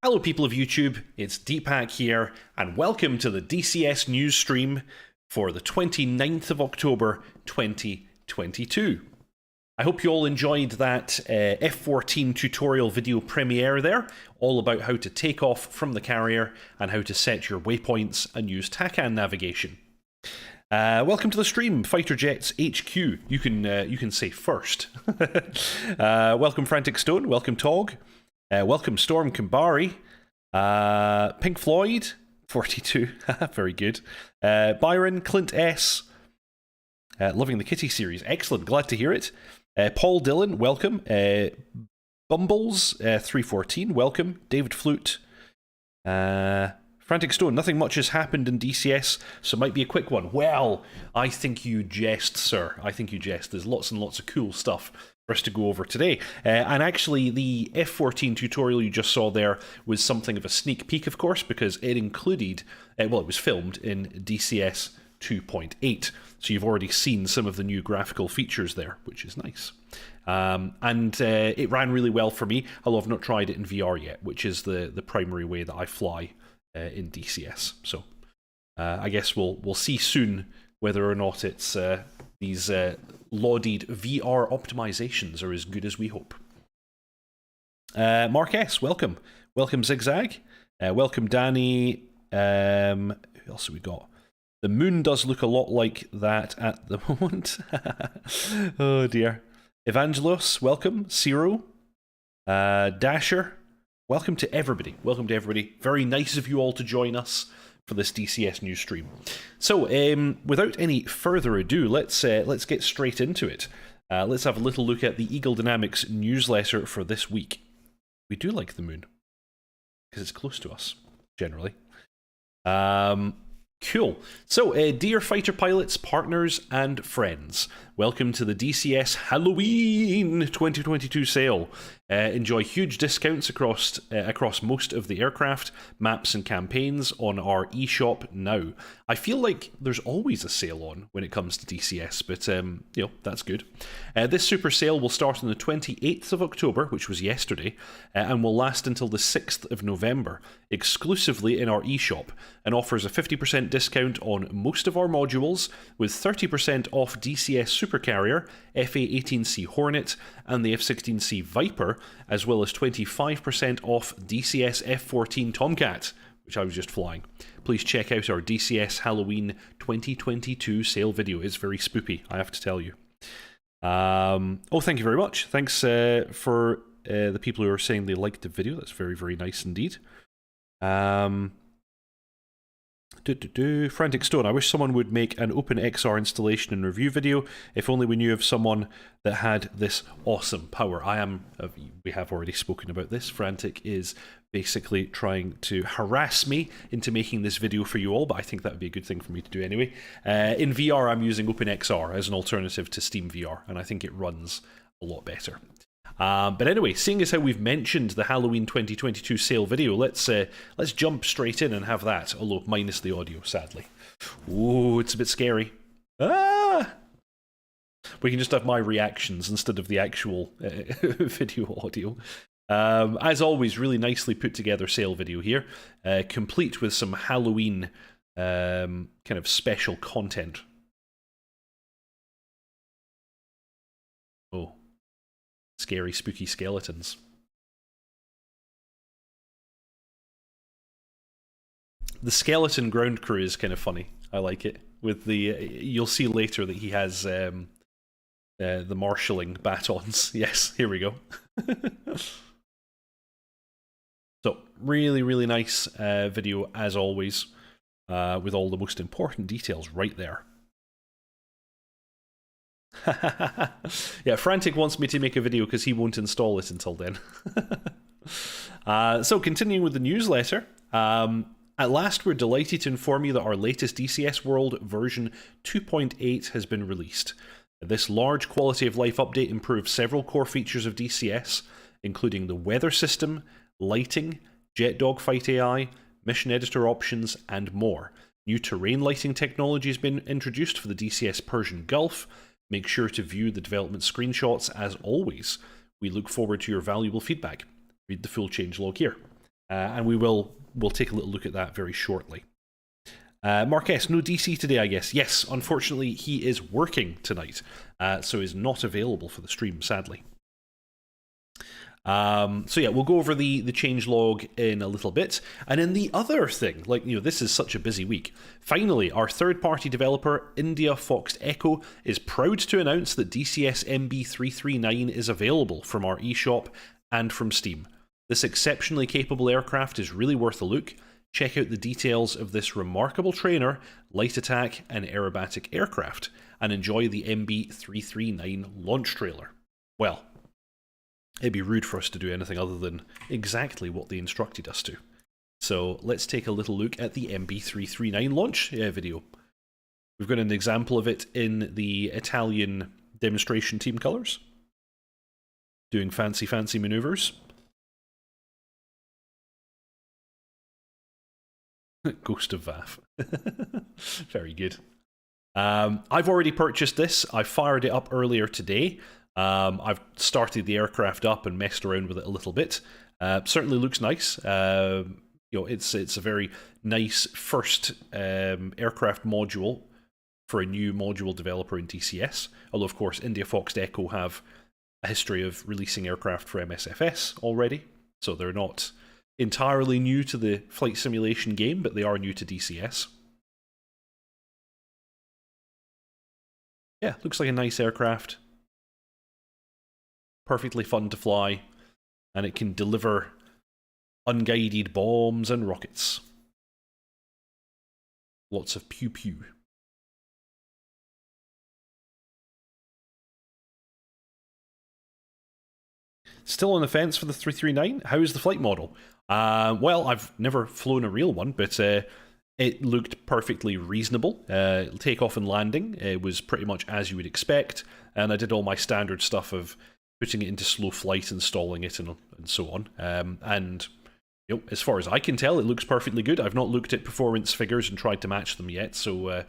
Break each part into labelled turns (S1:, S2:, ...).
S1: Hello people of YouTube, it's Deepak here, and welcome to the DCS news stream for the 29th of October 2022. I hope you all enjoyed that F-14 tutorial video premiere there, all about how to take off from the carrier and how to set your waypoints and use TACAN navigation. Welcome to the stream, Fighter Jets HQ. You can say first. Welcome Frantic Stone, welcome Tog. Welcome Storm Kambari, Pink Floyd, 42, very good. Byron, Clint S, loving the Kitty series, excellent, glad to hear it. Paul Dillon, welcome. Bumbles, 314, welcome. David Flute, Frantic Stone, nothing much has happened in DCS, so it might be a quick one. Well, I think you jest, sir. I think you jest. There's lots and lots of cool stuff for us to go over today. And actually, the F-14 tutorial you just saw there was something of a sneak peek, of course, because it included, well, it was filmed in DCS 2.8. So you've already seen some of the new graphical features there, which is nice. And it ran really well for me, although I've not tried it in VR yet, which is the primary way that I fly in DCS. So I guess we'll see soon whether or not it's these lauded VR optimizations are as good as we hope. Mark S, welcome. Welcome Zigzag. Welcome Danny. Who else have we got? The moon does look a lot like that at the moment. Oh dear. Evangelos, welcome. Ciro. Dasher. Welcome to everybody. Welcome to everybody. Very nice of you all to join us for this DCS news stream. So, without any further ado, let's get straight into it. Let's have a little look at the Eagle Dynamics newsletter for this week. We do like the moon because it's close to us, generally. Cool. So, dear fighter pilots, partners, and friends, welcome to the DCS Halloween 2022 sale. Enjoy huge discounts across most of the aircraft, maps, and campaigns on our eShop now. I feel like there's always a sale on when it comes to DCS, but you know, that's good. This super sale will start on the 28th of October, which was yesterday, and will last until the 6th of November, exclusively in our eShop, and offers a 50% discount on most of our modules, with 30% off DCS Supercarrier, FA-18C Hornet, and the F-16C Viper, as well as 25% off DCS F-14 Tomcat, which I was just flying. Please check out our DCS Halloween 2022 sale video. It's very spoopy, I have to tell you. Oh, thank you very much. Thanks for the people who are saying they liked the video. That's very, very nice indeed. Frantic Stone, I wish someone would make an OpenXR installation and review video. If only we knew of someone that had this awesome power. We have already spoken about this. Frantic is basically trying to harass me into making this video for you all, but I think that would be a good thing for me to do anyway. In VR, I'm using OpenXR as an alternative to Steam VR, and I think it runs a lot better. But anyway, seeing as how we've mentioned the Halloween 2022 sale video, let's jump straight in and have that, although minus the audio, sadly. Ooh, it's a bit scary. Ah! We can just have my reactions instead of the actual video audio. As always, really nicely put together sale video here, complete with some Halloween kind of special content. Oh. Scary, spooky skeletons. The skeleton ground crew is kind of funny. I like it. With the you'll see later that he has the marshalling batons. Yes, here we go. So really, really nice video as always, with all the most important details right there. Yeah, Frantic wants me to make a video because he won't install it until then. So continuing with the newsletter, at last we're delighted to inform you that our latest DCS World version 2.8 has been released. This large quality of life update improves several core features of DCS, including the weather system, lighting, jet dogfight AI, mission editor options, and more. New terrain lighting technology has been introduced for the DCS Persian Gulf. Make sure to view the development screenshots as always. We look forward to your valuable feedback. Read the full changelog here. and we'll take a little look at that very shortly. Mark S, no DC today, I guess. Yes, unfortunately, he is working tonight, so is not available for the stream, sadly. So yeah, we'll go over the changelog in a little bit. And then the other thing, like, this is such a busy week. Finally, our third-party developer, India Fox Echo, is proud to announce that DCS MB339 is available from our eShop and from Steam. This exceptionally capable aircraft is really worth a look. Check out the details of this remarkable trainer, light attack, and aerobatic aircraft, and enjoy the MB339 launch trailer. Well, it'd be rude for us to do anything other than exactly what they instructed us to. So let's take a little look at the MB339 launch video. We've got an example of it in the Italian demonstration team colours, doing fancy manoeuvres. Ghost of Vaff. Very good. I've already purchased this. I fired it up earlier today. I've started the aircraft up and messed around with it a little bit. Certainly looks nice. It's a very nice first aircraft module for a new module developer in DCS. Although, of course, India Fox Echo have a history of releasing aircraft for MSFS already, so they're not entirely new to the flight simulation game, but they are new to DCS. Yeah, looks like a nice aircraft. Perfectly fun to fly, and it can deliver unguided bombs and rockets. Lots of pew-pew. Still on the fence for the 339? How is the flight model? Well, I've never flown a real one, but it looked perfectly reasonable. Takeoff and landing, it was pretty much as you would expect, and I did all my standard stuff of putting it into slow flight, installing it, and so on. And as far as I can tell, it looks perfectly good. I've not looked at performance figures and tried to match them yet, so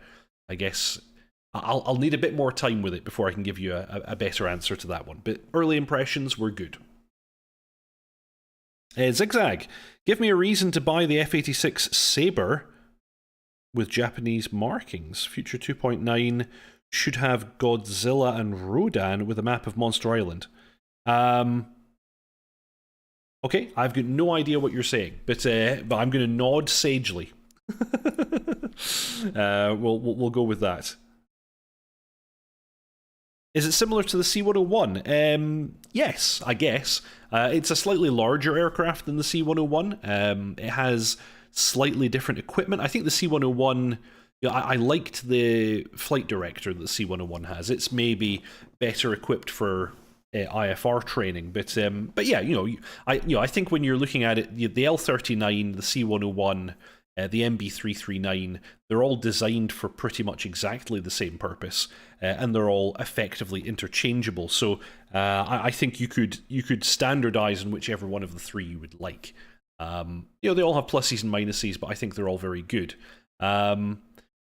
S1: I guess I'll need a bit more time with it before I can give you a better answer to that one. But early impressions were good. Zigzag, give me a reason to buy the F-86 Sabre with Japanese markings. Future 2.9 should have Godzilla and Rodan with a map of Monster Island. Okay, I've got no idea what you're saying, but I'm going to nod sagely. We'll go with that. Is it similar to the C-101? Yes, I guess. It's a slightly larger aircraft than the C-101. It has slightly different equipment. I think the C-101, I liked the flight director that the C-101 has. It's maybe better equipped for IFR training, but yeah, I think when you're looking at it, the L-39, the C-101, the MB339, they're all designed for pretty much exactly the same purpose, and they're all effectively interchangeable. So I think you could standardize on whichever one of the three you would like. They all have pluses and minuses, but I think they're all very good. The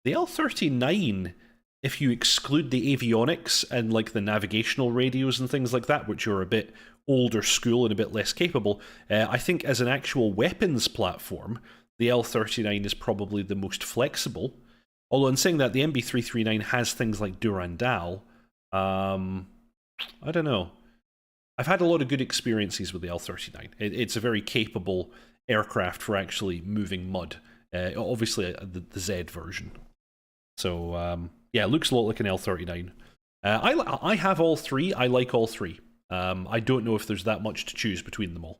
S1: L-39, if you exclude the avionics and like the navigational radios and things like that, which are a bit older school and a bit less capable, I think as an actual weapons platform, the L-39 is probably the most flexible. Although in saying that, the MB339 has things like Durandal. I don't know. I've had a lot of good experiences with the L-39. It's a very capable aircraft for actually moving mud. Obviously, the Z version. So, yeah, it looks a lot like an L-39. I have all three. I like all three. I don't know if there's that much to choose between them all.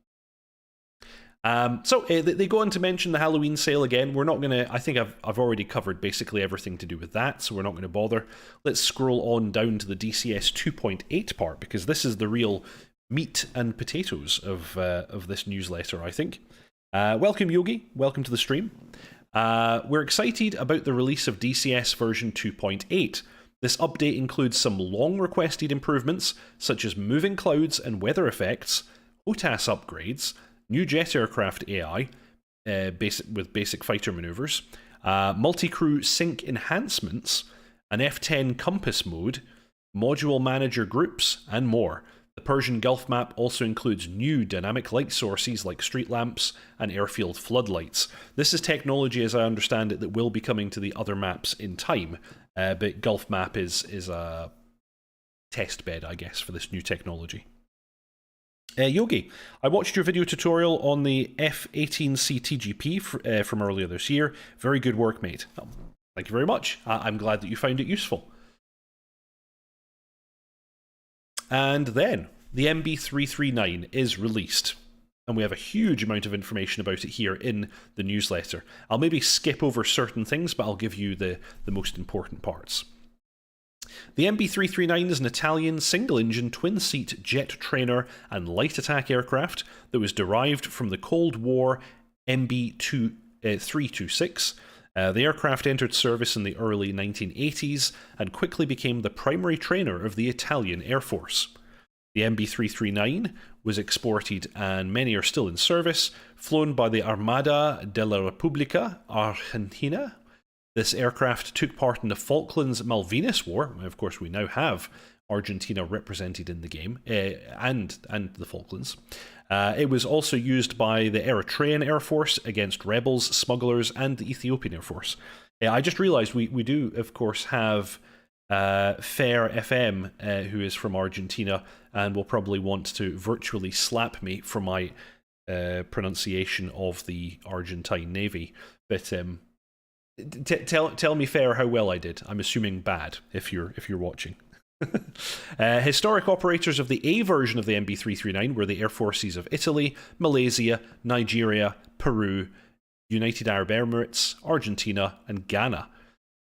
S1: So they go on to mention the Halloween sale again. We're not going to, I think I've already covered basically everything to do with that, so we're not going to bother. Let's scroll on down to the DCS 2.8 part, because this is the real meat and potatoes of this newsletter, I think. Welcome, Yogi. Welcome to the stream. We're excited about the release of DCS version 2.8. This update includes some long-requested improvements, such as moving clouds and weather effects, HOTAS upgrades, new jet aircraft AI, with basic fighter maneuvers, multi-crew sync enhancements, an F10 compass mode, module manager groups, and more. The Persian Gulf map also includes new dynamic light sources like street lamps and airfield floodlights. This is technology, as I understand it, that will be coming to the other maps in time, but Gulf map is a test bed, I guess, for this new technology. Yogi, I watched your video tutorial on the F-18C TGP from earlier this year. Very good work, mate. Oh, thank you very much. I'm glad that you found it useful. And then, the MB339 is released, and we have a huge amount of information about it here in the newsletter. I'll maybe skip over certain things, but I'll give you the most important parts. The MB339 is an Italian single-engine, twin-seat jet trainer and light attack aircraft that was derived from the Cold War MB326. The aircraft entered service in the early 1980s and quickly became the primary trainer of the Italian Air Force. The MB339 was exported and many are still in service, flown by the Armada de la República Argentina. This aircraft took part in the Falklands-Malvinas War. Of course, we now have Argentina represented in the game, and the Falklands. It was also used by the Eritrean Air Force against rebels, smugglers, and the Ethiopian Air Force. I just realised we do, of course, have Fair FM, who is from Argentina, and will probably want to virtually slap me for my pronunciation of the Argentine Navy. But tell me, Fair, how well I did. I'm assuming bad if you're watching. Historic operators of the A version of the MB339 were the Air Forces of Italy, Malaysia, Nigeria, Peru, United Arab Emirates, Argentina, and Ghana.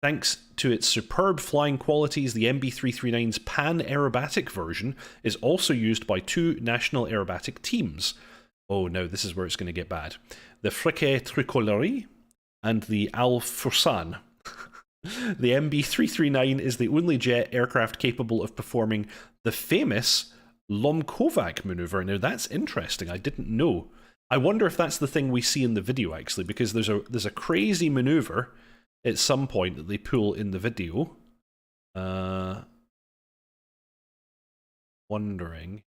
S1: Thanks to its superb flying qualities, the MB339's pan-aerobatic version is also used by two national aerobatic teams. Oh no, this is where it's going to get bad. The Friche Tricolori and the Al Fursan. The MB339 is the only jet aircraft capable of performing the famous Lomkovac maneuver. Now that's interesting, I didn't know. I wonder if that's the thing we see in the video, actually, because there's a crazy maneuver at some point that they pull in the video. Wondering,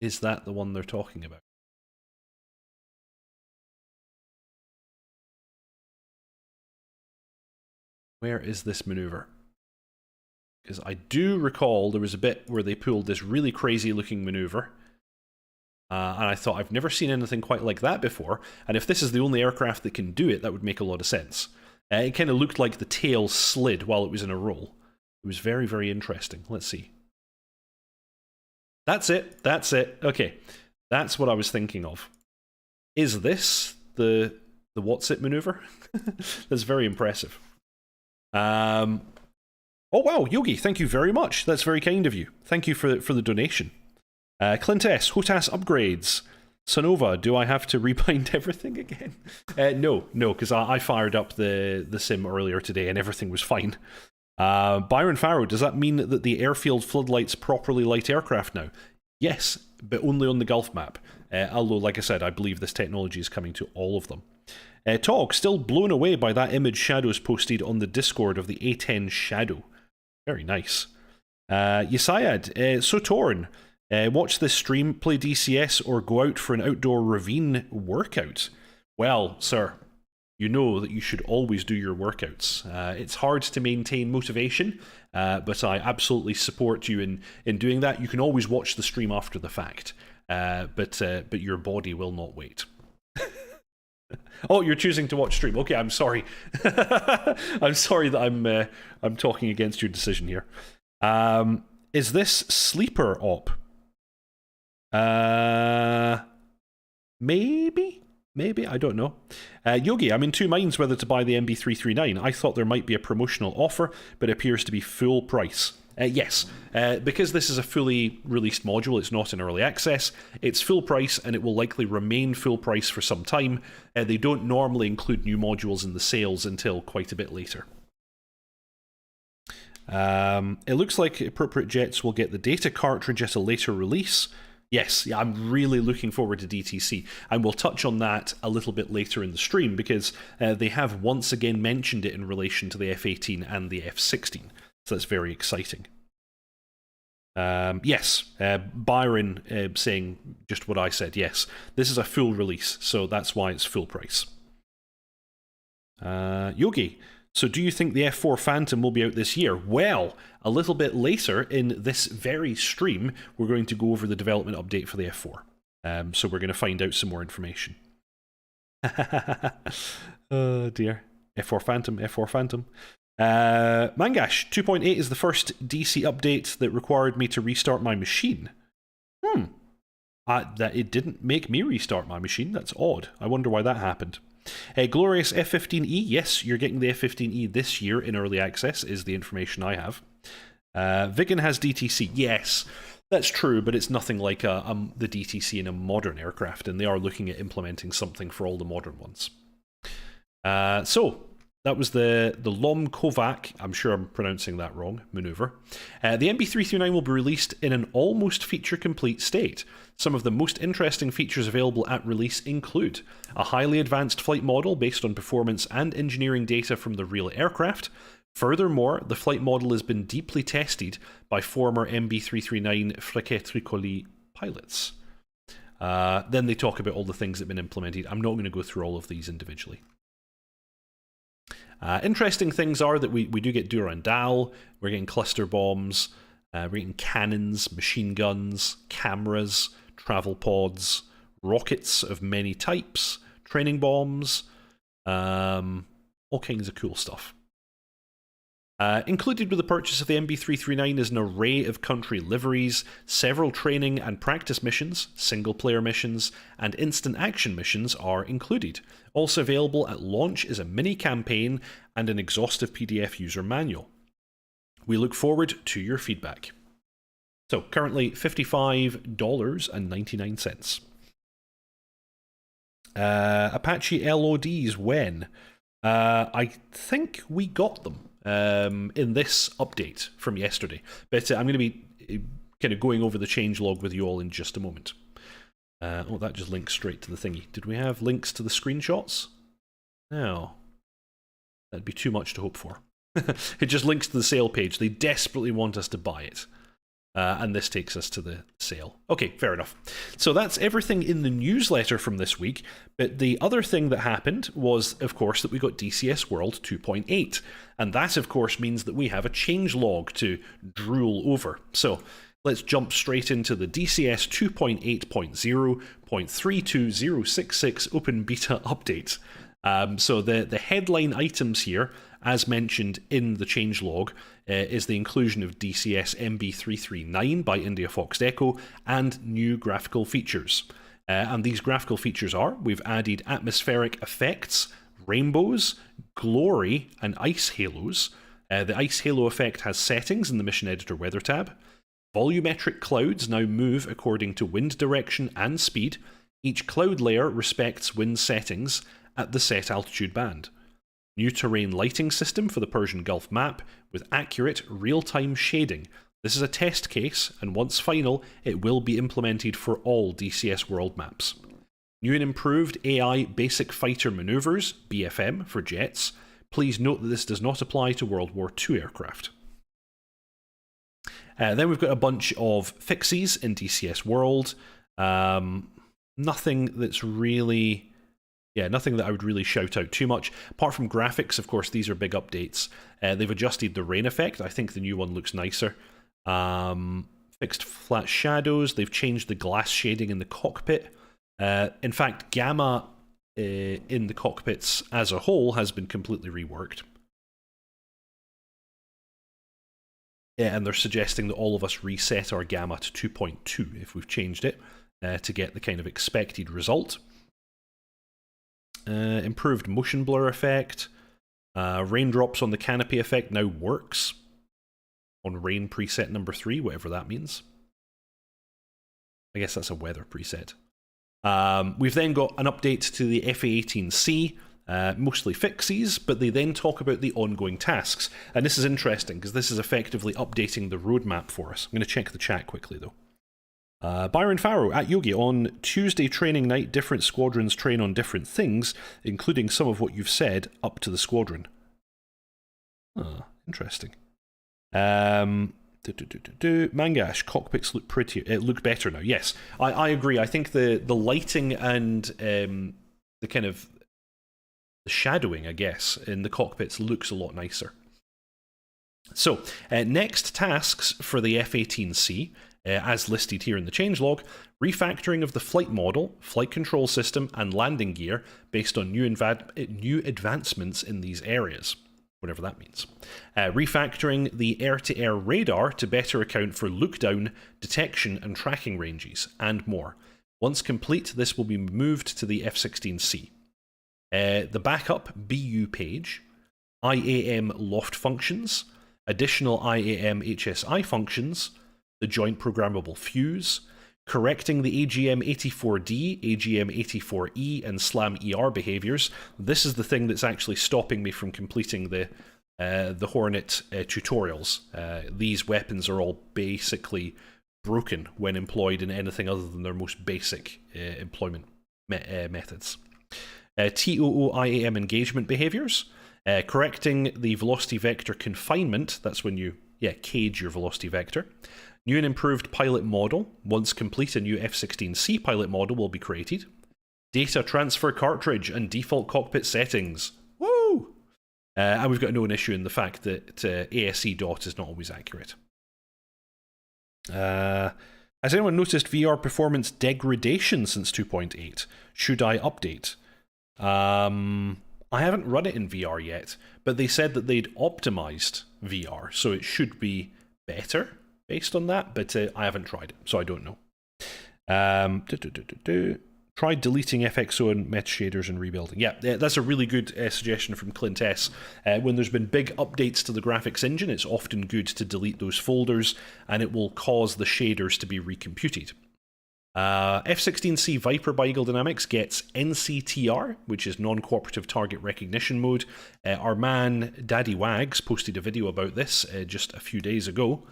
S1: is that the one they're talking about? Where is this maneuver? Because I do recall there was a bit where they pulled this really crazy looking maneuver. And I thought, I've never seen anything quite like that before. And if this is the only aircraft that can do it, that would make a lot of sense. It kind of looked like the tail slid while it was in a roll. It was very, very interesting. Let's see. That's it. That's it. Okay. That's what I was thinking of. Is this the what's it maneuver? That's very impressive. Oh wow, Yogi, thank you very much. That's very kind of you. Thank you for the donation. Clint S, HOTAS upgrades. Sonova, do I have to rebind everything again? No, because I fired up the sim earlier today and everything was fine. Byron Farrow, does that mean that the airfield floodlights properly light aircraft now? Yes, but only on the Gulf map. Although, like I said, I believe this technology is coming to all of them. Tog, still blown away by that image Shadows posted on the Discord of the A10 Shadow. Very nice. Yesayad, so torn. Watch this stream, play DCS, or go out for an outdoor ravine workout. Well, sir, you know that you should always do your workouts. It's hard to maintain motivation, but I absolutely support you in doing that. You can always watch the stream after the fact, but your body will not wait. Oh, you're choosing to watch stream. Okay, I'm sorry. I'm sorry that I'm talking against your decision here. Is this sleeper op? Maybe, I don't know. Yogi, I'm in two minds whether to buy the MB339. I thought there might be a promotional offer, but it appears to be full price. Yes, because this is a fully released module, it's not in early access, it's full price and it will likely remain full price for some time. They don't normally include new modules in the sales until quite a bit later. It looks like appropriate jets will get the data cartridge at a later release. Yes, yeah, I'm really looking forward to DTC, and we'll touch on that a little bit later in the stream because they have once again mentioned it in relation to the F-18 and the F-16. So that's very exciting. Yes, Byron saying just what I said. Yes, this is a full release, so that's why it's full price. Yogi, so do you think the F4 Phantom will be out this year? Well, a little bit later in this very stream, we're going to go over the development update for the F4. So we're going to find out some more information. Oh dear. F4 Phantom, F4 Phantom. Mangash 2.8 is the first DC update that required me to restart my machine. That it didn't make me restart my machine. That's odd. I wonder why that happened. Glorious F15E. Yes, you're getting the F15E this year in early access, is the information I have. Vigan has DTC. Yes, that's true, but it's nothing like the DTC in a modern aircraft, and they are looking at implementing something for all the modern ones. So, that was the Lom Kovac, I'm sure I'm pronouncing that wrong, maneuver. The MB339 will be released in an almost feature-complete state. Some of the most interesting features available at release include a highly advanced flight model based on performance and engineering data from the real aircraft. Furthermore, the flight model has been deeply tested by former MB339 Friquet Tricoli pilots. Then they talk about all the things that have been implemented. I'm not going to go through all of these individually. Interesting things are that we do get Durandal, we're getting cluster bombs, we're getting cannons, machine guns, cameras, travel pods, rockets of many types, training bombs, all kinds of cool stuff. Included with the purchase of the MB339 is an array of country liveries, several training and practice missions, single-player missions, and instant action missions are included. Also available at launch is a mini-campaign and an exhaustive PDF user manual. We look forward to your feedback. So, currently $55.99. Apache LODs, when? I think we got them. In this update from yesterday. But I'm going to be kind of going over the changelog with you all in just a moment. Oh, that just links straight to the thingy. Did we have links to the screenshots? No. That'd be too much to hope for. It just links to the sale page. They desperately want us to buy it. And this takes us to the sale. Okay, fair enough. So that's everything in the newsletter from this week. But the other thing that happened was, of course, that we got DCS World 2.8. And that, of course, means that we have a changelog to drool over. So let's jump straight into the DCS 2.8.0.32066 Open Beta update. So the headline items here, as mentioned in the changelog, is the inclusion of DCS MB339 by India Fox Echo and new graphical features. And these graphical features are, we've added atmospheric effects, rainbows, glory, and ice halos. The ice halo effect has settings in the Mission Editor Weather tab. Volumetric clouds now move according to wind direction and speed. Each cloud layer respects wind settings at the set altitude band. New terrain lighting system for the Persian Gulf map with accurate real-time shading. This is a test case, and once final, it will be implemented for all DCS World maps. New and improved AI Basic Fighter Maneuvers, BFM, for jets. Please note that this does not apply to World War II aircraft. Then we've got a bunch of fixies in DCS World. Nothing that's really... Yeah, nothing that I would really shout out too much. Apart from graphics, of course, these are big updates. They've adjusted the rain effect. I think the new one looks nicer. Fixed flat shadows. They've changed the glass shading in the cockpit. In fact, gamma in the cockpits as a whole has been completely reworked. Yeah, and they're suggesting that all of us reset our gamma to 2.2 if we've changed it to get the kind of expected result. Improved motion blur effect. Raindrops on the canopy effect now works on rain preset number 3, whatever that means. I guess that's a weather preset. We've then got an update to the FA-18C, mostly fixies, but they then talk about the ongoing tasks. And this is interesting because this is effectively updating the roadmap for us. I'm going to check the chat quickly though. Byron Farrow at Yogi, on Tuesday training night, different squadrons train on different things, including some of what you've said up to the squadron. Interesting. Mangash, cockpits look pretty. Look better now. Yes, I agree. I think the lighting and the kind of the shadowing, I guess, in the cockpits looks a lot nicer. So, next tasks for the F-18C, as listed here in the changelog: refactoring of the flight model, flight control system, and landing gear based on new advancements in these areas, whatever that means. Refactoring the air-to-air radar to better account for look-down, detection, and tracking ranges, and more. Once complete, this will be moved to the F-16C. The backup BU page, IAM loft functions, additional IAM HSI functions, the joint programmable fuse, correcting the AGM-84D, AGM-84E, and SLAM-ER behaviors. This is the thing that's actually stopping me from completing the Hornet tutorials. These weapons are all basically broken when employed in anything other than their most basic employment methods. TOO-IAM engagement behaviors, correcting the velocity vector confinement, that's when you cage your velocity vector. New and improved pilot model. Once complete, a new F-16C pilot model will be created. Data transfer cartridge and default cockpit settings. Woo! And we've got no issue in the fact that ASE dot is not always accurate. Has anyone noticed VR performance degradation since 2.8? Should I update? I haven't run it in VR yet, but they said that they'd optimized VR, so it should be better based on that, but I haven't tried it, so I don't know. Tried deleting FXO and meta shaders and rebuilding. Yeah, that's a really good suggestion from Clint S. When there's been big updates to the graphics engine, it's often good to delete those folders, and it will cause the shaders to be recomputed. F-16C Viper by Eagle Dynamics gets NCTR, which is non-cooperative target recognition mode. Our man Daddy Wags posted a video about this just a few days ago.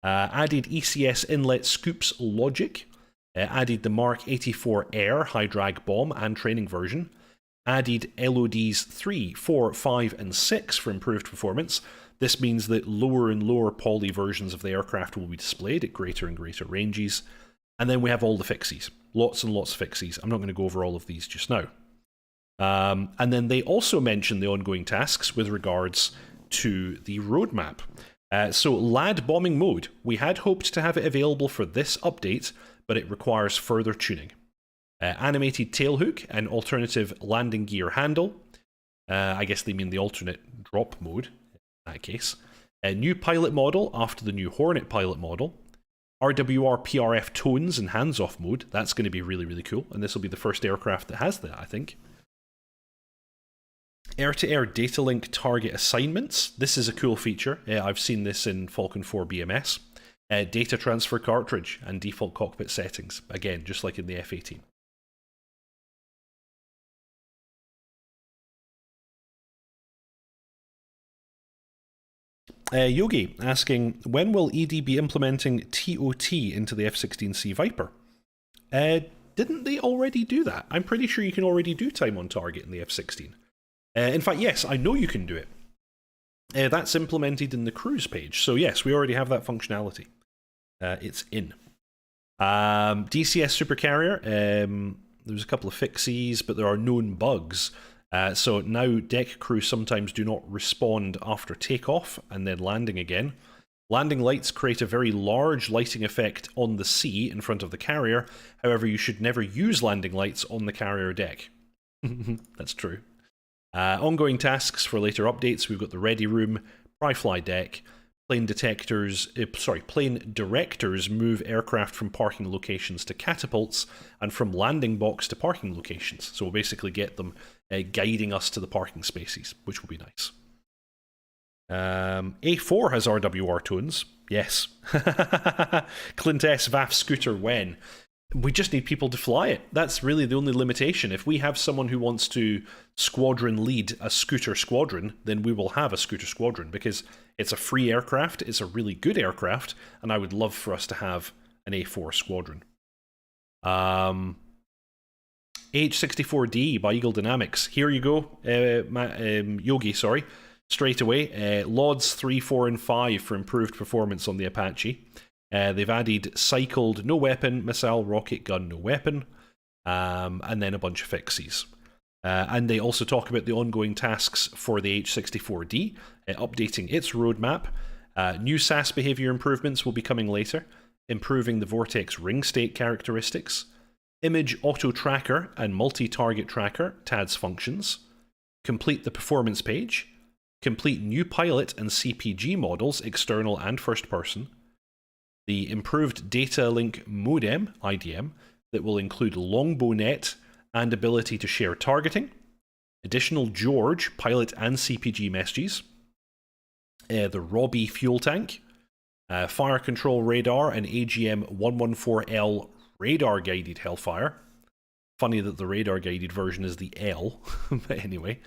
S1: Added ECS inlet scoops logic. Added the Mark 84 Air high drag bomb and training version. Added LODs 3, 4, 5, and 6 for improved performance. This means that lower and lower poly versions of the aircraft will be displayed at greater and greater ranges. And then we have all the fixies. Lots and lots of fixies. I'm not going to go over all of these just now. And then they also mention the ongoing tasks with regards to the roadmap. So LAD bombing mode. We had hoped to have it available for this update, but it requires further tuning. Animated tailhook and alternative landing gear handle. I guess they mean the alternate drop mode in that case. A new pilot model after the new Hornet pilot model. RWR PRF tones and hands-off mode. That's going to be really, really cool. And this will be the first aircraft that has that, I think. Air-to-air data link target assignments. This is a cool feature. I've seen this in Falcon 4 BMS. Data transfer cartridge and default cockpit settings. Again, just like in the F-18. Yogi asking, when will ED be implementing TOT into the F-16C Viper? Didn't they already do that? I'm pretty sure you can already do time on target in the F-16. In fact, yes, I know you can do it. That's implemented in the cruise page. So yes, we already have that functionality. It's in. DCS Supercarrier, there's a couple of fixies, but there are known bugs. So now deck crew sometimes do not respond after takeoff and then landing again. Landing lights create a very large lighting effect on the sea in front of the carrier. However, you should never use landing lights on the carrier deck. That's true. Ongoing tasks for later updates. We've got the ready room, pry-fly deck, plane directors move aircraft from parking locations to catapults and from landing box to parking locations. So we'll basically get them guiding us to the parking spaces, which will be nice. A4 has RWR tones. Yes. Clint S. VAF scooter when? We just need people to fly it. That's really the only limitation. If we have someone who wants to squadron lead a scooter squadron, then we will have a scooter squadron because it's a free aircraft, it's a really good aircraft, and I would love for us to have an A4 squadron. H64D by Eagle Dynamics. Here you go, Yogi, sorry. straight away. LODs 3, 4, and 5 for improved performance on the Apache. They've added cycled no weapon, missile, rocket gun, no weapon, and then a bunch of fixies. And they also talk about the ongoing tasks for the H-64D, updating its roadmap. New SAS behavior improvements will be coming later, improving the Vortex ring state characteristics, image auto tracker and multi-target tracker TADS functions, complete the performance page, complete new pilot and CPG models, external and first person, the improved data link modem, IDM, that will include longbow net and ability to share targeting, additional George pilot and CPG messages, the Robbie fuel tank, fire control radar and AGM-114L radar-guided Hellfire. Funny that the radar-guided version is the L, but anyway.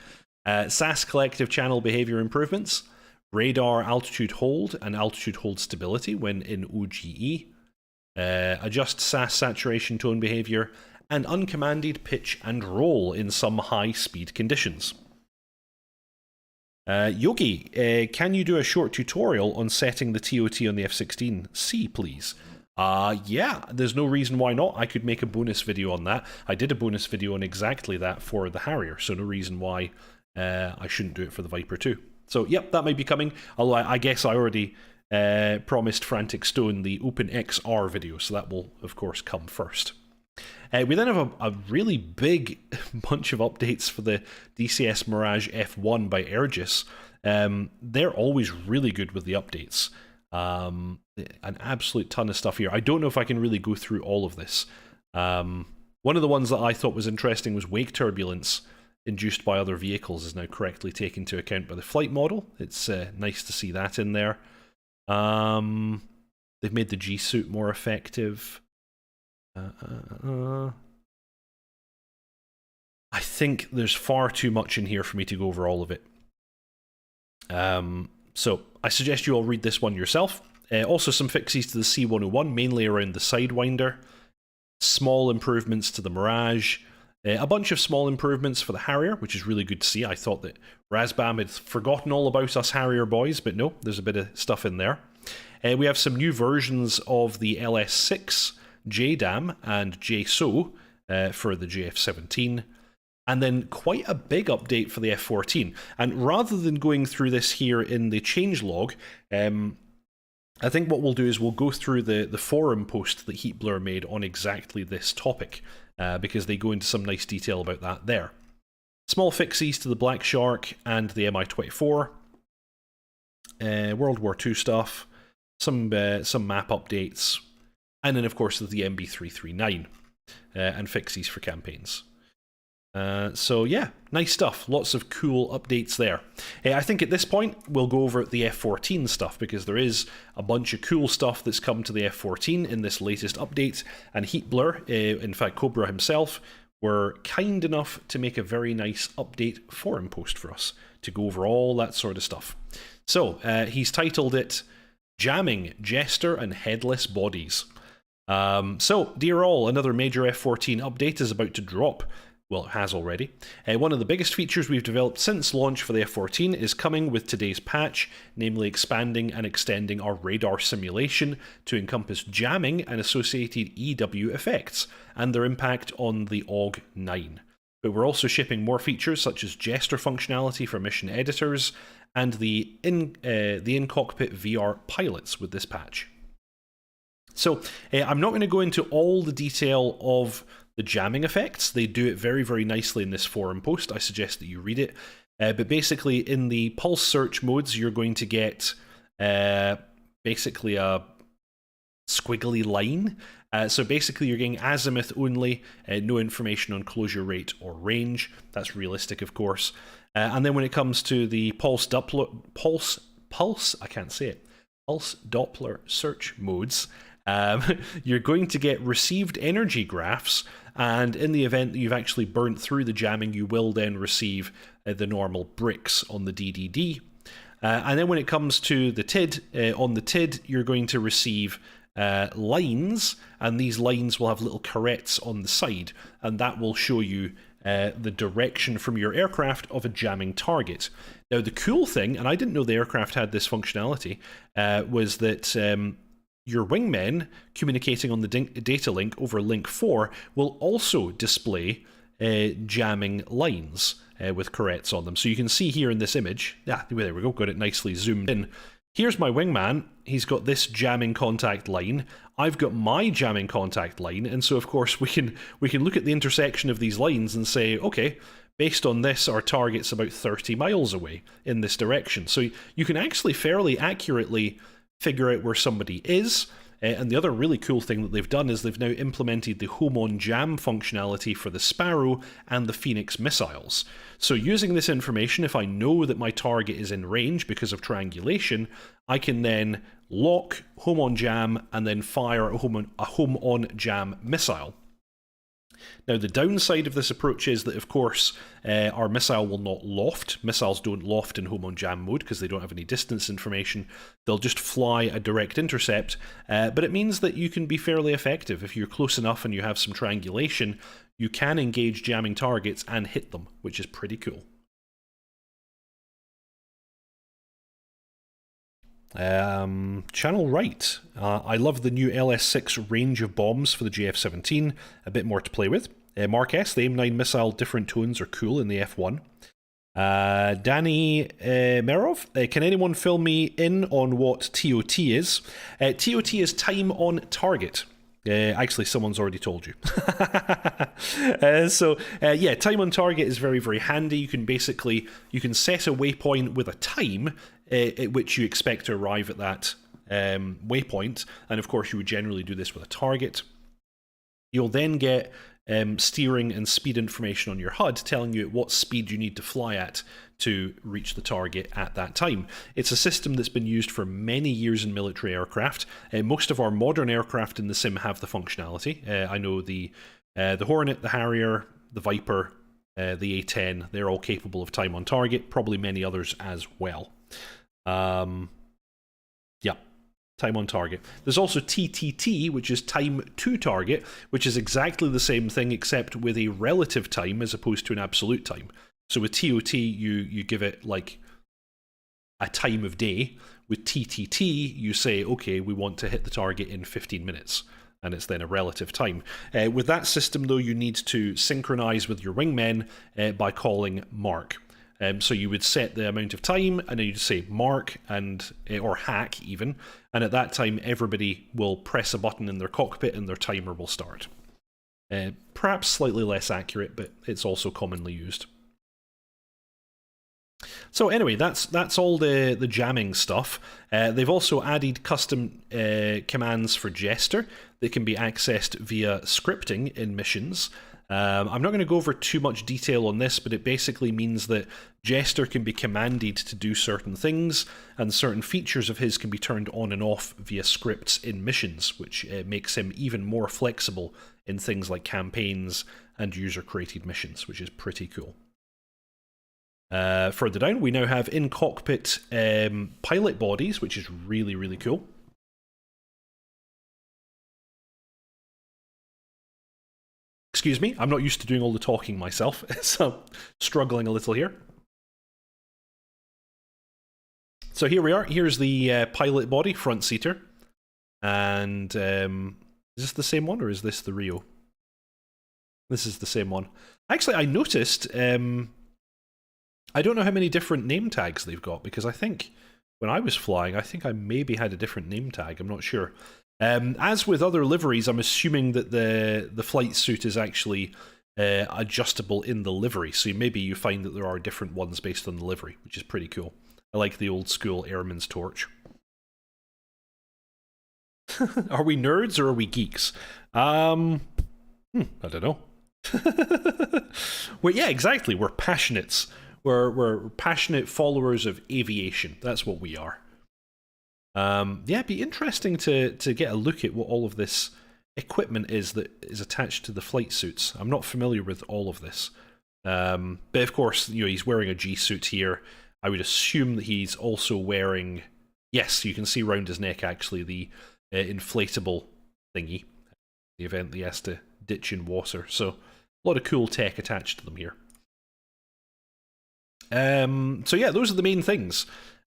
S1: SAS collective channel behavior improvements, radar altitude hold and altitude hold stability when in OGE, adjust SAS saturation tone behavior, and uncommanded pitch and roll in some high-speed conditions. Yogi, can you do a short tutorial on setting the TOT on the F-16C, please? Yeah, there's no reason why not. I could make a bonus video on that. I did a bonus video on exactly that for the Harrier, so no reason why I shouldn't do it for the Viper too. So, yep, that might be coming. Although I guess I already promised Frantic Stone the OpenXR video, so that will, of course, come first. We then have a really big bunch of updates for the DCS Mirage F1 by Aegis. They're always really good with the updates. An absolute ton of stuff here. I don't know if I can really go through all of this. One of the ones that I thought was interesting was wake turbulence induced by other vehicles is now correctly taken into account by the flight model. It's nice to see that in there. They've made the G-suit more effective. I think there's far too much in here for me to go over all of it. So I suggest you all read this one yourself. Also some fixes to the C-101, mainly around the Sidewinder. Small improvements to the Mirage. A bunch of small improvements for the Harrier, which is really good to see. I thought that Razbam had forgotten all about us Harrier boys, but no, there's a bit of stuff in there. We have some new versions of the LS6, JDAM, and JSO for the JF-17. And then quite a big update for the F-14. And rather than going through this here in the changelog, I think what we'll do is we'll go through the forum post that Heatblur made on exactly this topic, because they go into some nice detail about that there. Small fixes to the Black Shark and the Mi-24. World War II stuff. Some map updates. And then, of course, the MB339 and fixes for campaigns. So yeah, nice stuff. Lots of cool updates there. I think at this point we'll go over the F-14 stuff, because there is a bunch of cool stuff that's come to the F-14 in this latest update, and Heatblur, in fact Cobra himself, were kind enough to make a very nice update forum post for us to go over all that sort of stuff. So he's titled it Jamming, Jester and Headless Bodies. So, dear all, another major F-14 update is about to drop. Well, it has already. One of the biggest features we've developed since launch for the F-14 is coming with today's patch, namely expanding and extending our radar simulation to encompass jamming and associated EW effects, and their impact on the AUG-9. But we're also shipping more features such as Jester functionality for mission editors, and the in-cockpit VR pilots with this patch. So, I'm not going to go into all the detail of the jamming effects. They do it very, very nicely in this forum post. I suggest that you read it. But basically, in the pulse search modes, you're going to get basically a squiggly line. So basically, you're getting azimuth only, no information on closure rate or range. That's realistic, of course. And then when it comes to the pulse Doppler search modes, you're going to get received energy graphs, and in the event that you've actually burnt through the jamming, you will then receive the normal bricks on the DDD. And then when it comes to the TID, on the TID, you're going to receive lines, and these lines will have little carets on the side, and that will show you the direction from your aircraft of a jamming target. Now, the cool thing, and I didn't know the aircraft had this functionality, was that your wingmen communicating on the data link over link 4 will also display jamming lines with corrects on them. So you can see here in this image, there we go, got it nicely zoomed in. Here's my wingman, he's got this jamming contact line, I've got my jamming contact line, and so of course we can look at the intersection of these lines and say, okay, based on this, our target's about 30 miles away in this direction. So you can actually fairly accurately figure out where somebody is. And the other really cool thing that they've done is they've now implemented the home on jam functionality for the Sparrow and the Phoenix missiles. So using this information, if I know that my target is in range because of triangulation, I can then lock home on jam and then fire a home on jam missile. Now, the downside of this approach is that, of course, our missile will not loft. Missiles don't loft in home on jam mode because they don't have any distance information. They'll just fly a direct intercept, but it means that you can be fairly effective. If you're close enough and you have some triangulation, you can engage jamming targets and hit them, which is pretty cool. Channel right. I love the new LS6 range of bombs for the JF-17. A bit more to play with. Mark S, the AIM-9 missile different tones are cool in the F1. Danny Merov, can anyone fill me in on what TOT is? TOT is time on target. Actually, someone's already told you. Yeah, time on target is very, very handy. You can set a waypoint with a time at which you expect to arrive at that waypoint, and of course you would generally do this with a target. You'll then get steering and speed information on your HUD telling you at what speed you need to fly at to reach the target at that time. It's a system that's been used for many years in military aircraft. Most of our modern aircraft in the sim have the functionality. I know the Hornet, the Harrier, the Viper, the A-10, they're all capable of time on target, probably many others as well. Yeah, time on target. There's also TTT, which is time to target, which is exactly the same thing except with a relative time as opposed to an absolute time. So with TOT, you give it like a time of day. With TTT, you say, okay, we want to hit the target in 15 minutes, and it's then a relative time. With that system, though, you need to synchronize with your wingmen by calling mark. So you would set the amount of time, and then you'd say mark or hack even, and at that time everybody will press a button in their cockpit and their timer will start. Perhaps slightly less accurate, but it's also commonly used. So anyway, that's all the jamming stuff. They've also added custom commands for Jester that can be accessed via scripting in missions. I'm not going to go over too much detail on this, but it basically means that Jester can be commanded to do certain things, and certain features of his can be turned on and off via scripts in missions, which makes him even more flexible in things like campaigns and user-created missions, which is pretty cool. Further down, we now have in-cockpit pilot bodies, which is really, really cool. Excuse me, I'm not used to doing all the talking myself, so struggling a little here. So here we are. Here's the pilot body, front seater. And is this the same one, or is this the Rio? This is the same one. Actually, I noticed... I don't know how many different name tags they've got, because I think when I was flying, I think I maybe had a different name tag. I'm not sure. As with other liveries, I'm assuming that the flight suit is actually adjustable in the livery, so maybe you find that there are different ones based on the livery, which is pretty cool. I like the old school airman's torch. Are we nerds or are we geeks? I don't know. Well, yeah, exactly. We're passionates. We're passionate followers of aviation. That's what we are. Yeah, it'd be interesting to get a look at what all of this equipment is that is attached to the flight suits. I'm not familiar with all of this. But of course, you know, he's wearing a G-suit here. I would assume that he's also wearing... Yes, you can see around his neck, actually, the inflatable thingy. The event that he has to ditch in water. So A lot of cool tech attached to them here. So yeah, those are the main things.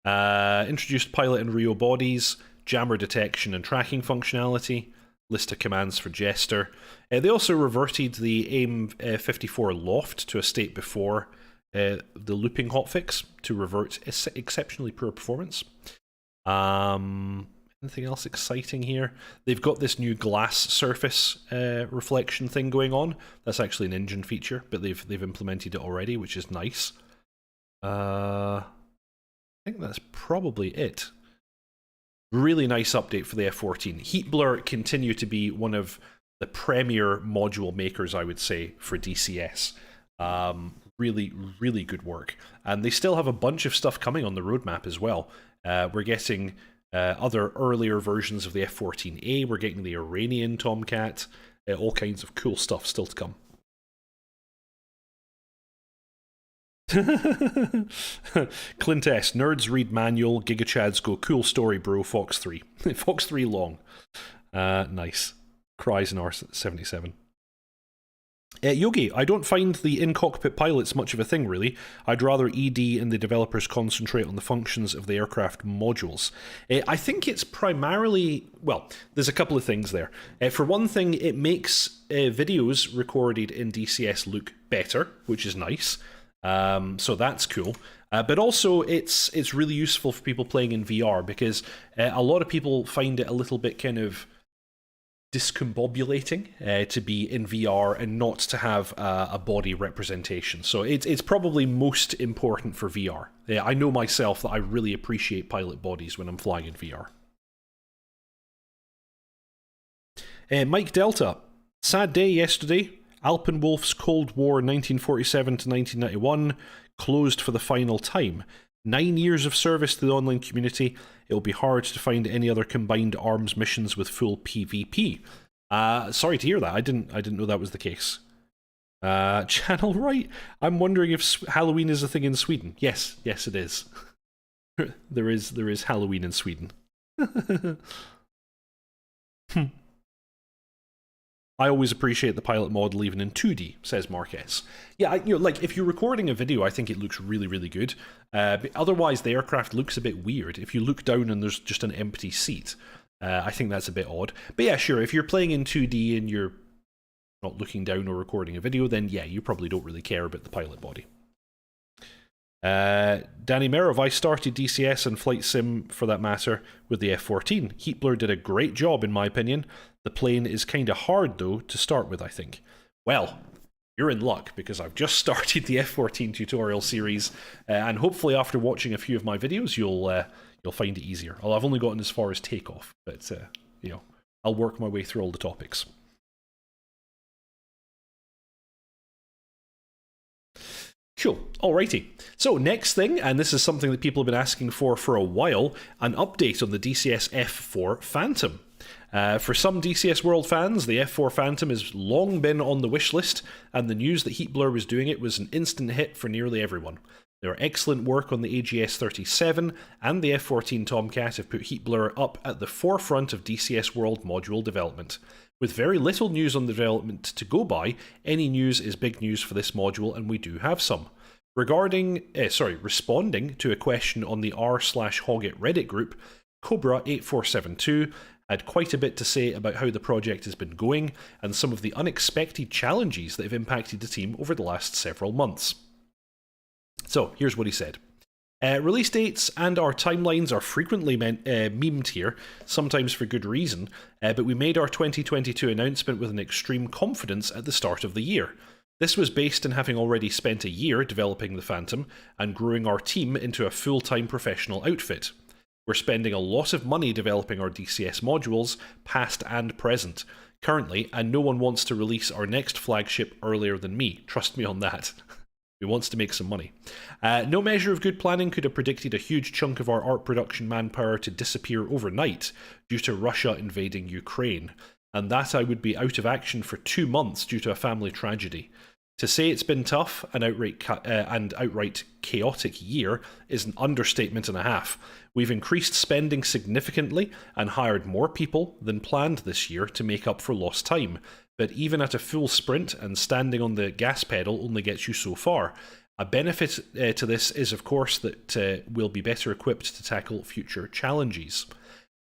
S1: Introduced pilot and Rio bodies, jammer detection and tracking functionality, list of commands for Jester. They also reverted the AIM-54 loft to a state before the looping hotfix to revert exceptionally poor performance. Anything else exciting here? They've got this new glass surface reflection thing going on. That's actually an engine feature, but they've implemented it already, which is nice. I think that's probably it. Really nice update for the F-14. Heat Blur continue to be one of the premier module makers, I would say, for DCS. Really, really good work. And they still have a bunch of stuff coming on the roadmap as well. We're getting other earlier versions of the F-14A. We're getting the Iranian Tomcat. All kinds of cool stuff still to come. Clint S. Nerds read manual. GigaChads go cool story, bro. Fox 3. Fox 3 long. Nice. Cries in R77. Yogi, I don't find the in-cockpit pilots much of a thing, really. I'd rather ED and the developers concentrate on the functions of the aircraft modules. I think it's primarily... Well, there's a couple of things there. For one thing, it makes videos recorded in DCS look better, which is nice. So that's cool. But also, it's really useful for people playing in VR, because a lot of people find it a little bit kind of discombobulating to be in VR and not to have a body representation. So it's probably most important for VR. I know myself that I really appreciate pilot bodies when I'm flying in VR. Mike Delta, sad day yesterday. Alpenwolf's Cold War 1947 to 1991 closed for the final time. 9 years of service to the online community. It'll be hard to find any other combined arms missions with full PvP. Sorry to hear that. I didn't know that was the case. Channel right. I'm wondering if Halloween is a thing in Sweden. Yes, it is. there is Halloween in Sweden. I always appreciate the pilot model even in 2D, says Marquez. Yeah, like if you're recording a video, I think it looks really, really good. But otherwise, the aircraft looks a bit weird. If you look down and there's just an empty seat, I think that's a bit odd. But yeah, sure, if you're playing in 2D and you're not looking down or recording a video, then yeah, you probably don't really care about the pilot body. Danny Merrill, I started DCS and Flight Sim, for that matter, with the F-14. Heatblur did a great job, in my opinion. The plane is kind of hard, though, to start with, I think. Well, you're in luck, because I've just started the F-14 tutorial series, and hopefully after watching a few of my videos, you'll find it easier. I've only gotten as far as takeoff, but, you know, I'll work my way through all the topics. Cool. Alrighty. So next thing, and this is something that people have been asking for a while, an update on the DCS F4 Phantom. For some DCS World fans, the F4 Phantom has long been on the wish list, and the news that Heatblur was doing it was an instant hit for nearly everyone. Their excellent work on the AGS-37 and the F-14 Tomcat have put Heatblur up at the forefront of DCS World module development. With very little news on the development to go by, any news is big news for this module, and we do have some. Responding to a question on the r/Hoggit Reddit group, Cobra8472 had quite a bit to say about how the project has been going, and some of the unexpected challenges that have impacted the team over the last several months. So, here's what he said. Release dates and our timelines are frequently memed here, sometimes for good reason, but we made our 2022 announcement with an extreme confidence at the start of the year. This was based on having already spent a year developing the Phantom and growing our team into a full-time professional outfit. We're spending a lot of money developing our DCS modules, past and present, currently, and no one wants to release our next flagship earlier than me. Trust me on that. He wants to make some money. No measure of good planning could have predicted a huge chunk of our art production manpower to disappear overnight due to Russia invading Ukraine, and that I would be out of action for 2 months due to a family tragedy. To say it's been tough and outright chaotic year is an understatement and a half. We've increased spending significantly and hired more people than planned this year to make up for lost time. But even at a full sprint, and standing on the gas pedal only gets you so far. A benefit to this is, of course, that we'll be better equipped to tackle future challenges.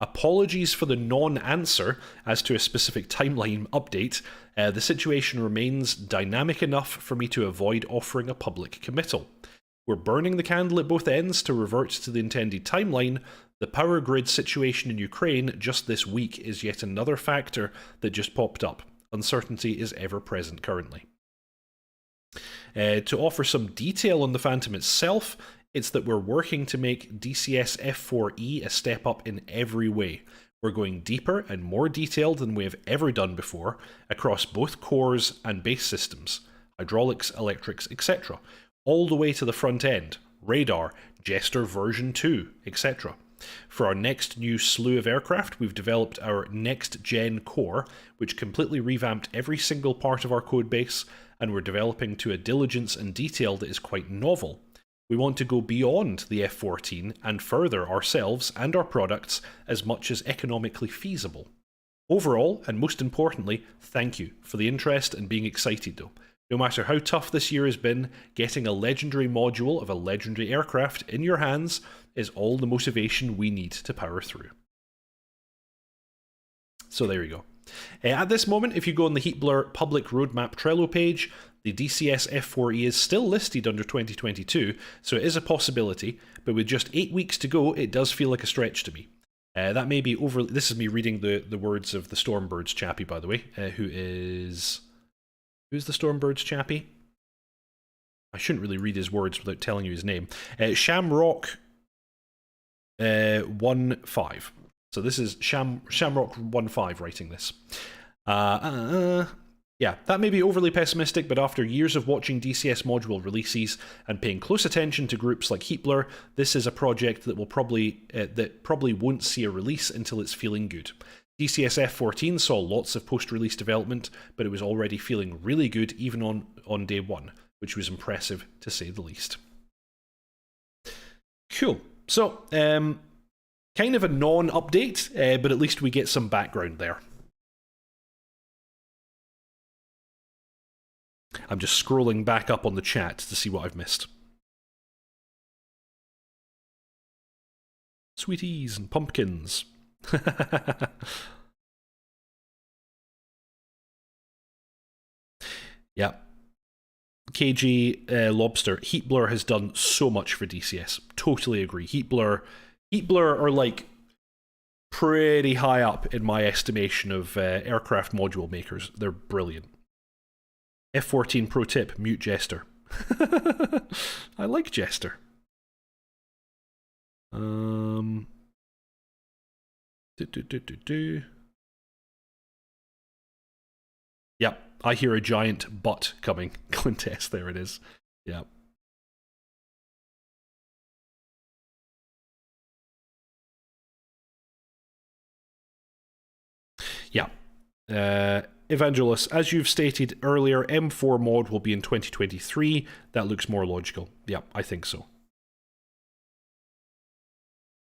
S1: Apologies for the non-answer as to a specific timeline update. The situation remains dynamic enough for me to avoid offering a public committal. We're burning the candle at both ends to revert to the intended timeline. The power grid situation in Ukraine just this week is yet another factor that just popped up. Uncertainty is ever present currently. To offer some detail on the Phantom itself, it's that we're working to make DCS F4E a step up in every way. We're going deeper and more detailed than we have ever done before, across both cores and base systems, hydraulics, electrics, etc., all the way to the front end, radar, Jester version 2, etc. For our next new slew of aircraft, we've developed our next-gen core, which completely revamped every single part of our code base, and we're developing to a diligence and detail that is quite novel. We want to go beyond the F-14 and further ourselves and our products as much as economically feasible. Overall, and most importantly, thank you for the interest and being excited though. No matter how tough this year has been, getting a legendary module of a legendary aircraft in your hands is all the motivation we need to power through. So there you go. At this moment, if you go on the Heatblur public roadmap Trello page, the DCS F4E is still listed under 2022, so it is a possibility, but with just 8 weeks to go, it does feel like a stretch to me. That may be over. This is me reading the words of the Stormbirds chappie, by the way, who's the Stormbirds chappie? I shouldn't really read his words without telling you his name. Shamrock 15. So this is Shamrock 15 writing this. Yeah, that may be overly pessimistic, but after years of watching DCS module releases and paying close attention to groups like Heatblur, this is a project that will probably won't see a release until it's feeling good. DCS F14 saw lots of post-release development, but it was already feeling really good even on day one, which was impressive to say the least. Cool. So, kind of a non-update, but at least we get some background there. I'm just scrolling back up on the chat to see what I've missed. Sweeties and pumpkins. Yeah. KG Lobster. Heatblur has done so much for DCS. Totally agree. Heatblur are like pretty high up in my estimation of aircraft module makers. They're brilliant. F14 pro tip, mute Jester. I like Jester. Yep, I hear a giant butt coming. Clintess, there it is. Yep. Yeah. Evangelus, as you've stated earlier, M4 mod will be in 2023. That looks more logical. Yeah, I think so.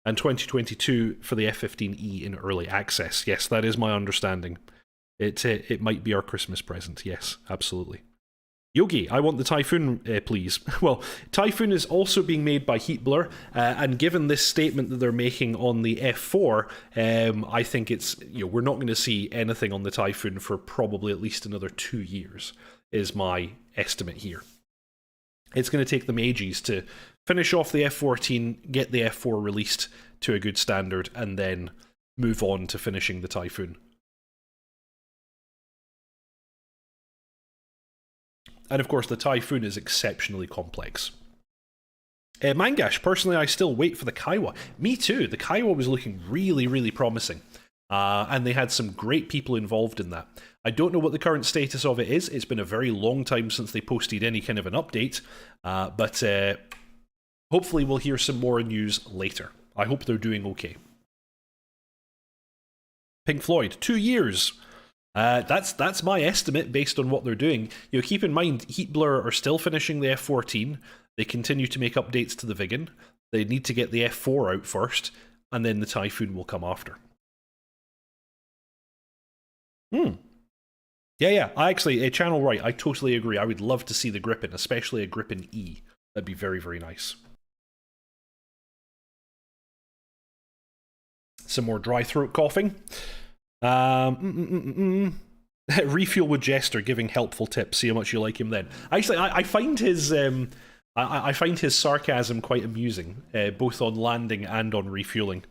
S1: And 2022 for the F-15E in early access. Yes, that is my understanding. It might be our Christmas present. Yes, absolutely. Yogi, I want the Typhoon, please. Well, Typhoon is also being made by Heatblur, and given this statement that they're making on the F4, I think it's, we're not going to see anything on the Typhoon for probably at least another 2 years, is my estimate here. It's going to take them ages to finish off the F-14, get the F4 released to a good standard, and then move on to finishing the Typhoon. And of course, the Typhoon is exceptionally complex. Mangash, personally, I still wait for the Kaiwa. Me too. The Kaiwa was looking really, really promising. And they had some great people involved in that. I don't know what the current status of it is. It's been a very long time since they posted any kind of an update. But hopefully we'll hear some more news later. I hope they're doing okay. Pink Floyd, 2 years. That's my estimate based on what they're doing. You know, keep in mind, Heat Blur are still finishing the F-14. They continue to make updates to the Viggen. They need to get the F-4 out first, and then the Typhoon will come after. Yeah. I actually, Channel Right, I totally agree. I would love to see the Gripen, especially a Gripen E. That'd be very, very nice. Some more dry throat coughing. Refuel with Jester, giving helpful tips. See how much you like him then. Actually, I find his I find his sarcasm quite amusing, both on landing and on refueling.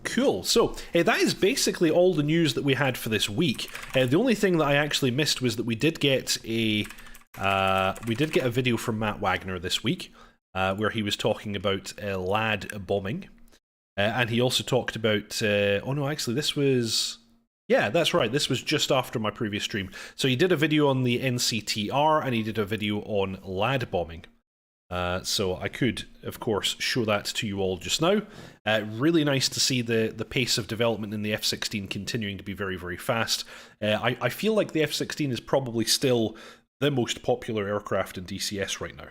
S1: Cool. So that is basically all the news that we had for this week. The only thing that I actually missed was that we did get a video from Matt Wagner this week, where he was talking about LAD bombing, and he also talked about. Oh no, actually, this was. Yeah, that's right. This was just after my previous stream. So he did a video on the NCTR, and he did a video on LAD bombing. So I could, of course, show that to you all just now. Really nice to see the pace of development in the F-16 continuing to be very, very fast. I feel like the F-16 is probably still the most popular aircraft in DCS right now.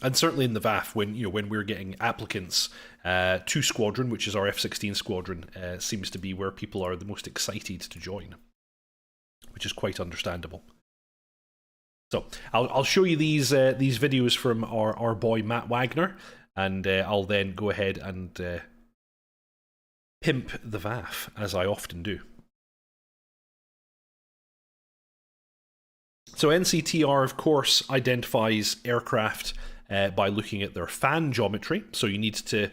S1: And certainly in the VAF, when we're getting applicants to Squadron, which is our F-16 squadron, seems to be where people are the most excited to join, which is quite understandable. So I'll show you these videos from our boy Matt Wagner, and I'll then go ahead and pimp the VAF, as I often do. So NCTR, of course, identifies aircraft by looking at their fan geometry. So you need to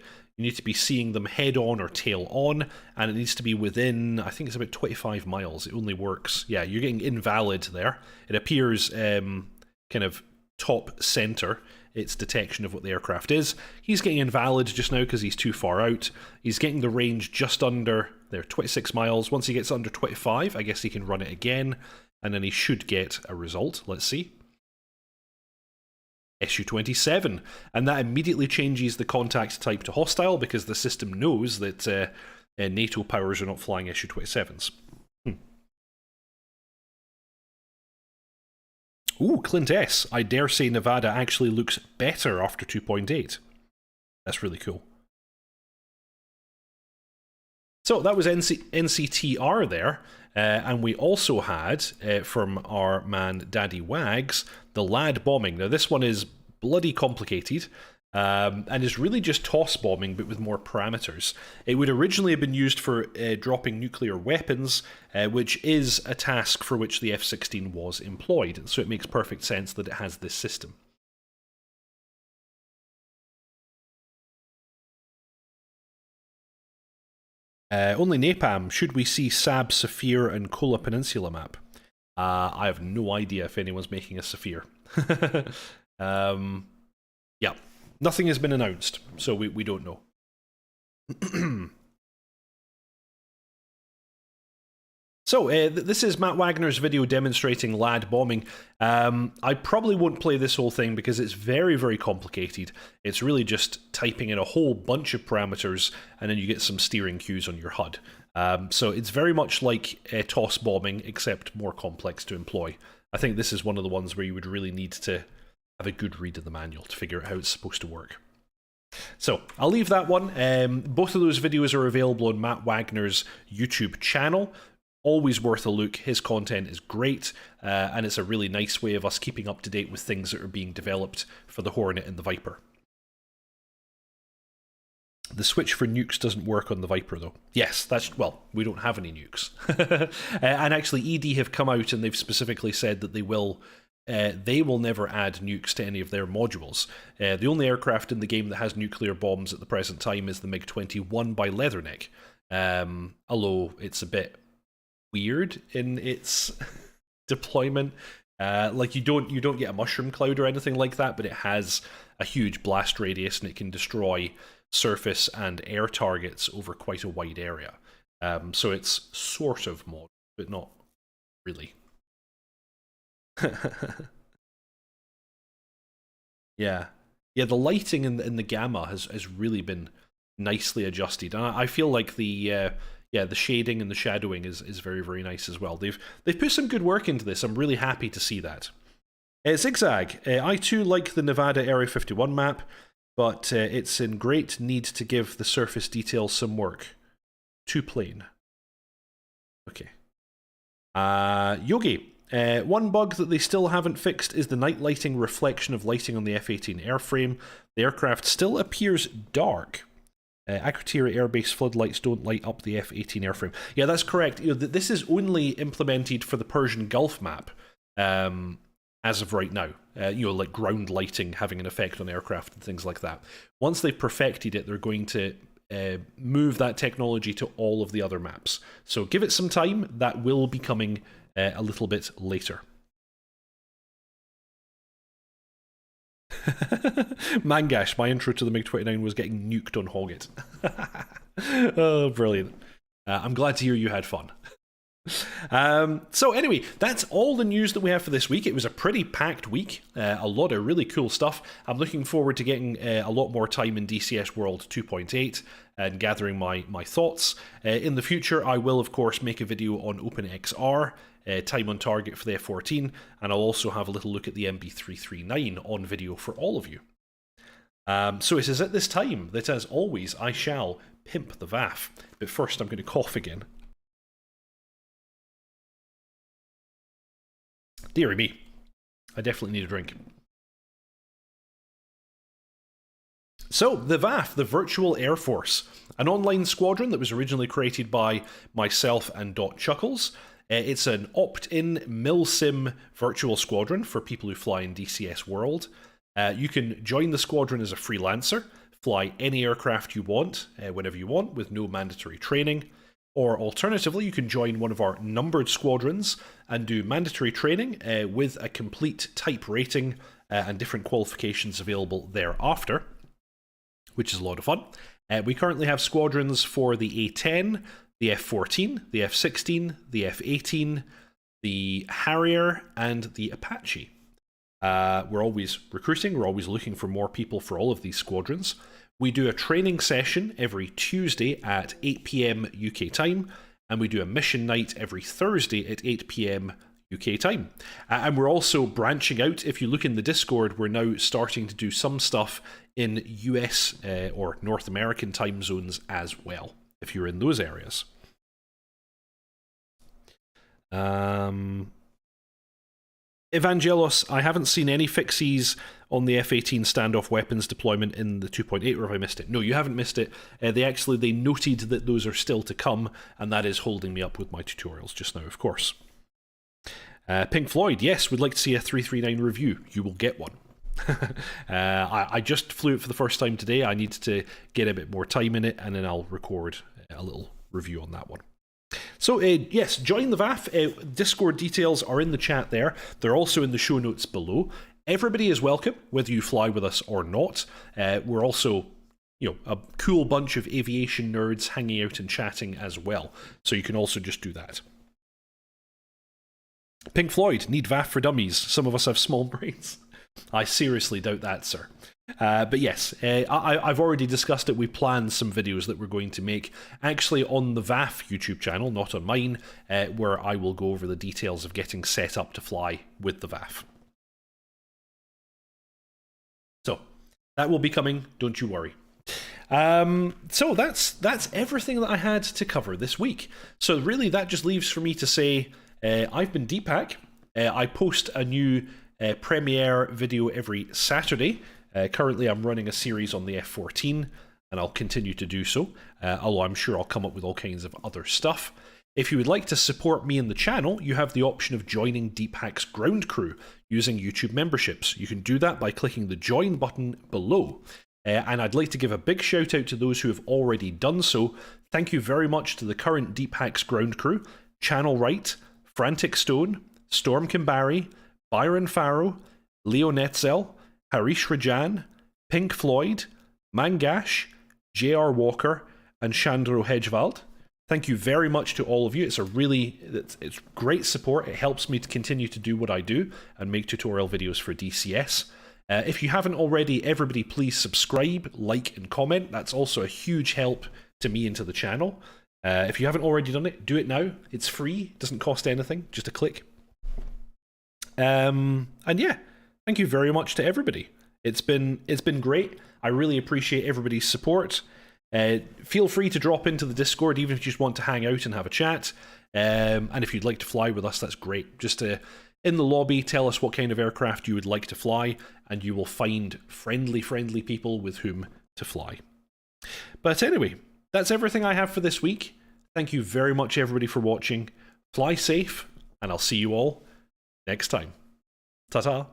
S1: be seeing them head on or tail on, and it needs to be within, I think it's about 25 miles. It only works. Yeah, you're getting invalid there. It appears kind of top center, its detection of what the aircraft is. He's getting invalid just now because he's too far out. He's getting the range just under there, 26 miles. Once he gets under 25, I guess he can run it again, and then he should get a result. Let's see. Su-27, and that immediately changes the contact type to hostile because the system knows that NATO powers are not flying Su-27s. Ooh, Clint S. I dare say Nevada actually looks better after 2.8. That's really cool. So that was NCTR there, and we also had, from our man Daddy Wags, the LAD bombing. Now this one is bloody complicated, and is really just toss bombing, but with more parameters. It would originally have been used for dropping nuclear weapons, which is a task for which the F-16 was employed, so it makes perfect sense that it has this system. Only Napalm, should we see Sab, Saphir, and Kola Peninsula map? I have no idea if anyone's making a Saphir. Yeah, nothing has been announced, so we don't know. So, this is Matt Wagner's video demonstrating LAD bombing. I probably won't play this whole thing because it's very, very complicated. It's really just typing in a whole bunch of parameters, and then you get some steering cues on your HUD. So it's very much like toss bombing, except more complex to employ. I think this is one of the ones where you would really need to have a good read of the manual to figure out how it's supposed to work. So, I'll leave that one. Both of those videos are available on Matt Wagner's YouTube channel. Always worth a look. His content is great, and it's a really nice way of us keeping up to date with things that are being developed for the Hornet and the Viper. The switch for nukes doesn't work on the Viper, though. Yes, that's, well, we don't have any nukes. And actually, ED have come out and they've specifically said that they will never add nukes to any of their modules. The only aircraft in the game that has nuclear bombs at the present time is the MiG-21 by Leatherneck. Although it's a bit weird in its deployment. Like you don't get a mushroom cloud or anything like that, but it has a huge blast radius and it can destroy surface and air targets over quite a wide area. So it's sort of mod, but not really. Yeah. Yeah, the lighting in the gamma has really been nicely adjusted, and I feel like the shading and the shadowing is very, very nice as well. They've put some good work into this. I'm really happy to see that. Zigzag, I too like the Nevada Area 51 map, but it's in great need to give the surface details some work. Too plain. Okay. Yogi, one bug that they still haven't fixed is the night lighting reflection of lighting on the F-18 airframe. The aircraft still appears dark. Akrotiri airbase floodlights don't light up the F-18 airframe. Yeah, that's correct. This is only implemented for the Persian Gulf map as of right now. Like ground lighting having an effect on aircraft and things like that. Once they've perfected it, they're going to move that technology to all of the other maps. So give it some time. That will be coming a little bit later. Mangash, my intro to the MiG-29 was getting nuked on Hoggit. Oh, brilliant. I'm glad to hear you had fun. So anyway, that's all the news that we have for this week. It was a pretty packed week, a lot of really cool stuff. I'm looking forward to getting a lot more time in DCS World 2.8 and gathering my thoughts. In the future, I will of course make a video on OpenXR, time on target for the F-14, and I'll also have a little look at the MB339 on video for all of you. So it is at this time that, as always, I shall pimp the VAF. But first I'm going to cough again. Deary me, I definitely need a drink. So, the VAF, the Virtual Air Force, an online squadron that was originally created by myself and dotChuckles. It's an opt-in milsim virtual squadron for people who fly in DCS World. You can join the squadron as a freelancer, fly any aircraft you want, whenever you want, with no mandatory training. Or alternatively, you can join one of our numbered squadrons and do mandatory training with a complete type rating and different qualifications available thereafter, which is a lot of fun. We currently have squadrons for the A-10, the F-14, the F-16, the F-18, the Harrier, and the Apache. We're always recruiting, we're always looking for more people for all of these squadrons. We do a training session every Tuesday at 8 PM UK time, and we do a mission night every Thursday at 8 PM UK time. And we're also branching out. If you look in the Discord, we're now starting to do some stuff in US or North American time zones as well, if you're in those areas. Evangelos, I haven't seen any fixes on the F-18 standoff weapons deployment in the 2.8, or have I missed it? No, you haven't missed it. They noted that those are still to come, and that is holding me up with my tutorials just now, of course. Pink Floyd, yes, we'd like to see a 339 review. You will get one. I just flew it for the first time today. I need to get a bit more time in it, and then I'll record a little review on that one. So, yes, join the VAF. Discord details are in the chat there. They're also in the show notes below. Everybody is welcome, whether you fly with us or not. We're also, a cool bunch of aviation nerds hanging out and chatting as well. So you can also just do that. Pink Floyd, need VAF for dummies. Some of us have small brains. I seriously doubt that, sir. But yes, I've already discussed it. We planned some videos that we're going to make actually on the VAF YouTube channel, not on mine, where I will go over the details of getting set up to fly with the VAF. So that will be coming, don't you worry. So that's everything that I had to cover this week. So really that just leaves for me to say I've been Deepak. I post a new premiere video every Saturday. Currently I'm running a series on the F-14, and I'll continue to do so, although I'm sure I'll come up with all kinds of other stuff. If you would like to support me and the channel, you have the option of joining Deepak's ground crew using YouTube memberships. You can do that by clicking the join button below. And I'd like to give a big shout out to those who have already done so. Thank you very much to the current Deepak's ground crew: Channel Right, Frantic Stone, Storm Kimbari, Byron Farrow, Leo Netzel, Harish Rajan, Pink Floyd, Mangash, J.R. Walker, and Chandro Hedgevald. Thank you very much to all of you. It's great support. It helps me to continue to do what I do and make tutorial videos for DCS. If you haven't already, everybody please subscribe, like, and comment. That's also a huge help to me and to the channel. If you haven't already done it, do it now. It's free, it doesn't cost anything, just a click. And yeah, thank you very much to everybody. It's been great. I really appreciate everybody's support. Feel free to drop into the Discord, even if you just want to hang out and have a chat. And if you'd like to fly with us, that's great. Just in the lobby, tell us what kind of aircraft you would like to fly, and you will find friendly people with whom to fly. But anyway, that's everything I have for this week. Thank you very much, everybody, for watching. Fly safe, and I'll see you all next time. Ta-ta.